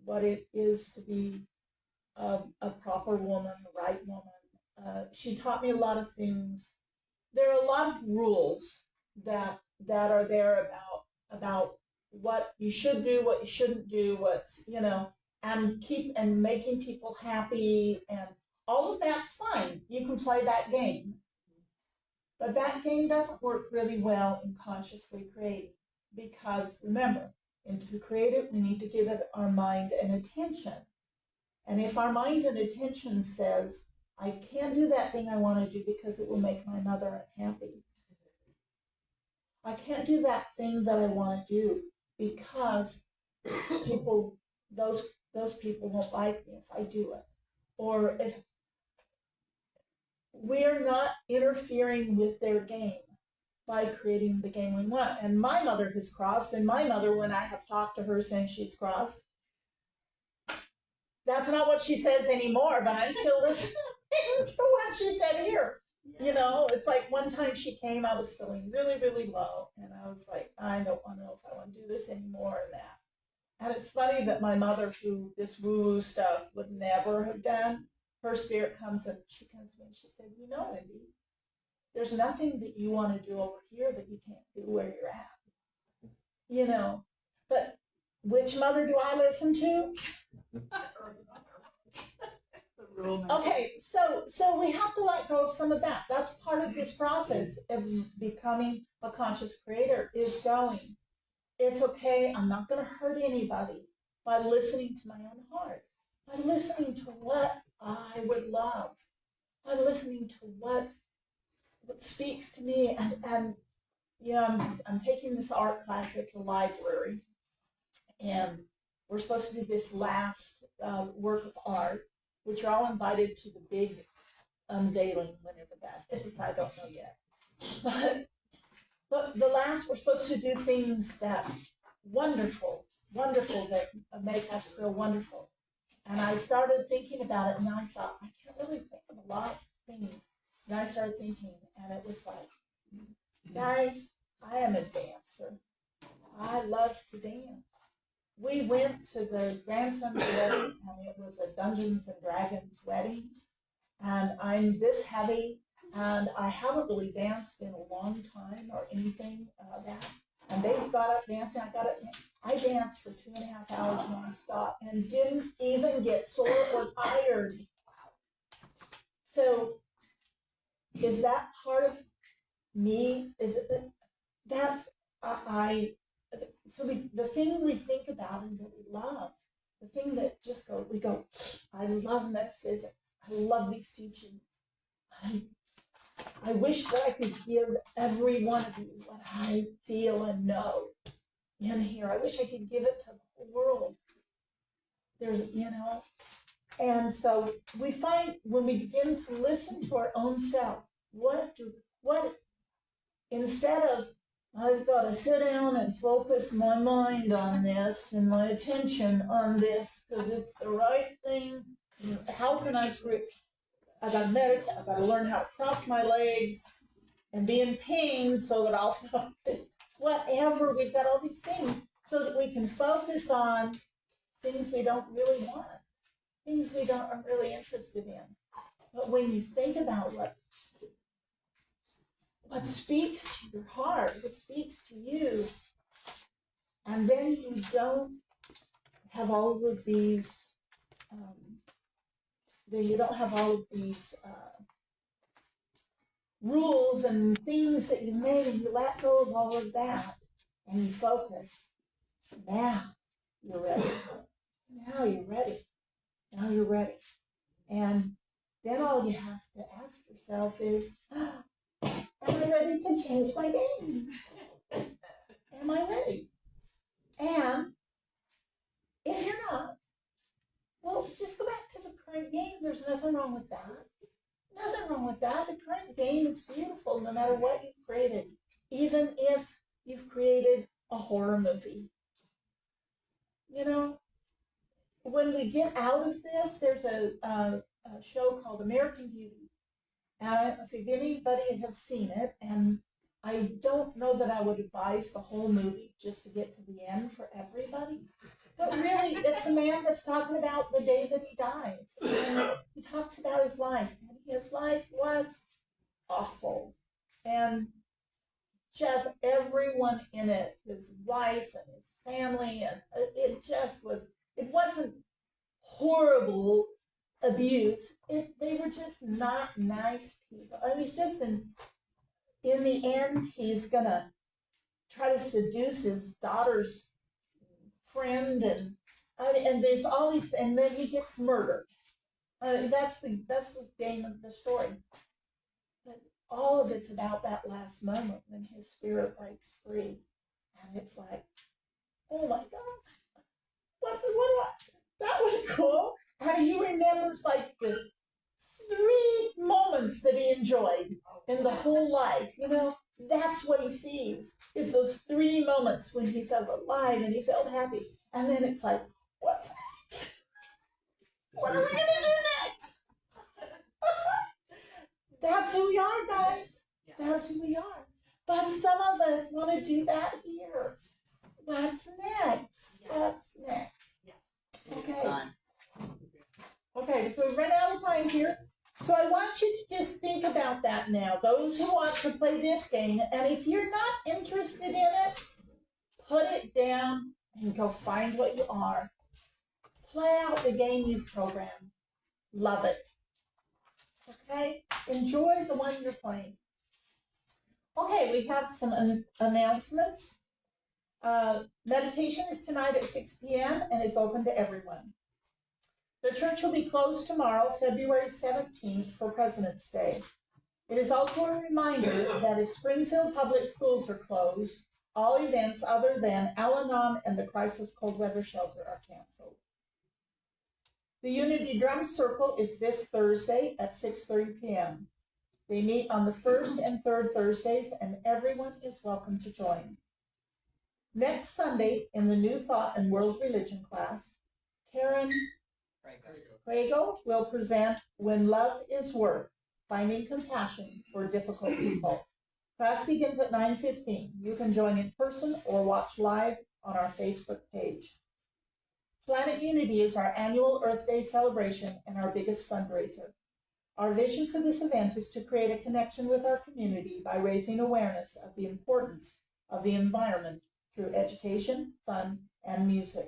what it is to be a proper woman, a right woman. She taught me a lot of things. There are a lot of rules that are there about what you should do, what you shouldn't do, what's, and making people happy, and all of that's fine. You can play that game. But that game doesn't work really well in consciously creating, because remember, to create it, we need to give it our mind and attention. And if our mind and attention says, I can't do that thing I want to do because it will make my mother unhappy. I can't do that thing that I want to do because those people won't like me if I do it. Or if we are not interfering with their game by creating the game we want. And my mother has crossed, and my mother, when I have talked to her saying she's crossed, that's not what she says anymore, but I'm still listening to what she said here. You know, it's like one time she came, I was feeling really, really low, and I was like, I don't want to know if I want to do this anymore or that. And it's funny that my mother, who this woo stuff would never have done, her spirit comes and she comes to me and she said, you know, Wendy, there's nothing that you want to do over here that you can't do where you're at. You know, but which mother do I listen to? Okay, so we have to let go of some of that. That's part of this process of becoming a conscious creator, is going, it's okay, I'm not going to hurt anybody by listening to my own heart, by listening to what I would love, by listening to what speaks to me. And you know, I'm taking this art class at the library, and we're supposed to do this last work of art, which you're all invited to the big unveiling, whenever that is, I don't know yet. But the last, we're supposed to do things that wonderful, that make us feel wonderful. And I started thinking about it, and I thought, I can't really think of a lot of things. And I started thinking, and it was like, guys, I am a dancer. I love to dance. We went to the grandson's wedding, and it was a Dungeons and Dragons wedding. And I'm this heavy, and I haven't really danced in a long time or anything that. And they got up dancing. I danced for 2.5 hours nonstop and didn't even get sore or tired. So, is that part of me? Is it? That's So the thing we think about and that we love, the thing that just we go, I love metaphysics. I love these teachings. I wish that I could give every one of you what I feel and know in here. I wish I could give it to the whole world. There's, and so we find when we begin to listen to our own self, instead of, I've got to sit down and focus my mind on this and my attention on this because it's the right thing. How can I create? I got to meditate. I got to learn how to cross my legs and be in pain so that I'll focus. Whatever, we've got all these things so that we can focus on things we don't really want, things we aren't really interested in. But when you think about what speaks to your heart, what speaks to you, and then you don't have all of these, rules and things that you made, and you let go of all of that, and you focus. Now you're ready. Now you're ready. Now you're ready. And then all you have to ask yourself is, am I ready to change my game? Am I ready? And if you're not, well, just go back to the current game. There's nothing wrong with that. Nothing wrong with that. The current game is beautiful no matter what you've created. Even if you've created a horror movie. you know, when we get out of this, there's a show called American Beauty. And I don't know if anybody has seen it, and I don't know that I would advise the whole movie just to get to the end for everybody. But really, it's a man that's talking about the day that he dies. And he talks about his life, and his life was awful. And just everyone in it, his wife and his family, and it just was, it wasn't horrible abuse. They were just not nice people. I mean, it's just in the end, he's gonna try to seduce his daughter's friend, and there's all these, and then he gets murdered. That's the game of the story. But all of it's about that last moment when his spirit breaks free, and it's like, oh my God, that was cool. How he remembers like the 3 moments that he enjoyed in the whole life. You know, that's what he sees, is those 3 moments when he felt alive and he felt happy. And then it's like, what's next? What are we going to do next? That's who we are, guys. That's who we are. But some of us want to do that here. What's next? What's next? Okay. Okay, so we've run out of time here. So I want you to just think about that now. Those who want to play this game, and if you're not interested in it, put it down and go find what you are. Play out the game you've programmed. Love it. Okay? Enjoy the one you're playing. Okay, we have some announcements. Meditation is tonight at 6 p.m. and is open to everyone. The church will be closed tomorrow, February 17th, for President's Day. It is also a reminder that if Springfield Public Schools are closed, all events other than Al-Anon and the Crisis Cold Weather Shelter are canceled. The Unity Drum Circle is this Thursday at 6:30 p.m. They meet on the first and third Thursdays, and everyone is welcome to join. Next Sunday, in the New Thought and World Religion class, Karen Prego will present When Love is Work, Finding Compassion for Difficult People. Class begins at 9:15. You can join in person or watch live on our Facebook page. Planet Unity is our annual Earth Day celebration and our biggest fundraiser. Our vision for this event is to create a connection with our community by raising awareness of the importance of the environment through education, fun, and music.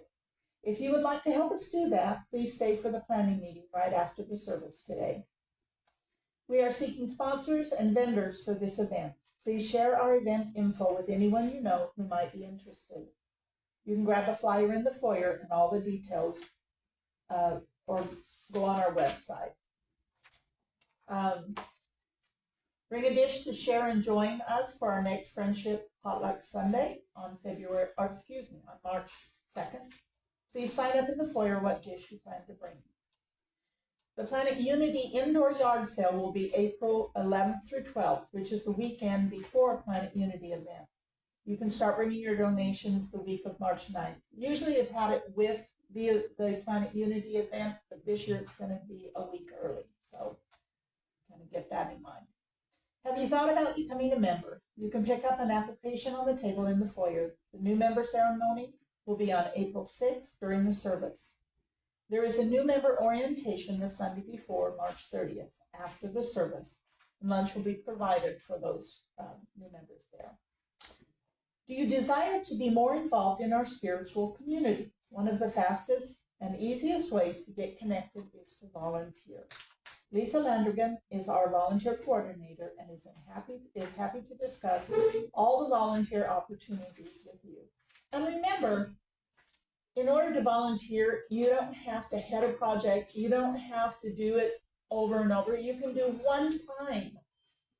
If you would like to help us do that, please stay for the planning meeting right after the service today. We are seeking sponsors and vendors for this event. Please share our event info with anyone you know who might be interested. You can grab a flyer in the foyer and all the details, or go on our website. Bring a dish to share and join us for our next Friendship Potluck Sunday on March 2nd. Please sign up in the foyer what dish you plan to bring. The Planet Unity Indoor Yard Sale will be April 11th through 12th, which is the weekend before Planet Unity event. You can start bringing your donations the week of March 9th. Usually I've had it with the Planet Unity event, but this year it's going to be a week early, so kind of get that in mind. Have you thought about becoming a member? You can pick up an application on the table in the foyer. The new member ceremony will be on April 6th during the service. There is a new member orientation the Sunday before, March 30th, after the service, and lunch will be provided for those new members there. Do you desire to be more involved in our spiritual community? One of the fastest and easiest ways to get connected is to volunteer. Lisa Landergan is our volunteer coordinator and is happy to discuss all the volunteer opportunities with you. And remember, in order to volunteer, you don't have to head a project. You don't have to do it over and over. You can do one time.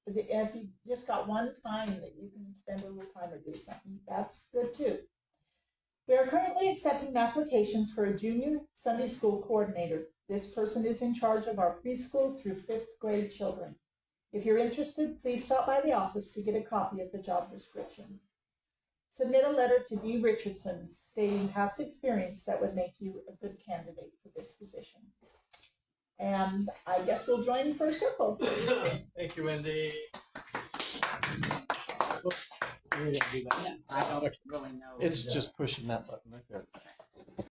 If you just got one time that you can spend a little time or do something, that's good too. We are currently accepting applications for a junior Sunday school coordinator. This person is in charge of our preschool through 5th grade children. If you're interested, please stop by the office to get a copy of the job description. submit a letter to D. Richardson stating past experience that would make you a good candidate for this position. And I guess we'll join for a circle. Thank you, Wendy. I don't really know. It's just pushing that button right there.